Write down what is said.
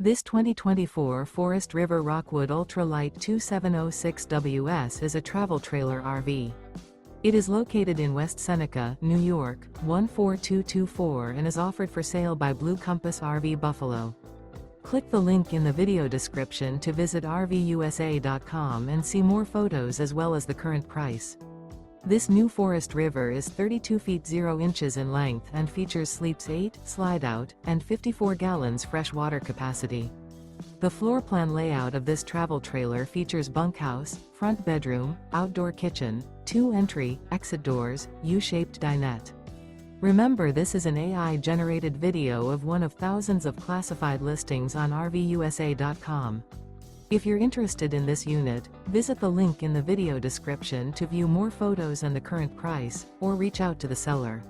This 2024 Forest River Rockwood Ultralight 2706WS is a travel trailer RV. It is located in West Seneca, New York, 14224 and is offered for sale by Blue Compass RV Buffalo. Click the link in the video description to visit RVUSA.com and see more photos as well as the current price. This new Forest River is 32 feet 0 inches in length and features sleeps 8, slide-out, and 54 gallons fresh water capacity. The floor plan layout of this travel trailer features bunkhouse, front bedroom, outdoor kitchen, 2 entry, exit doors, U-shaped dinette. Remember, this is an AI-generated video of one of thousands of classified listings on RVUSA.com. If you're interested in this unit, visit the link in the video description to view more photos and the current price, or reach out to the seller.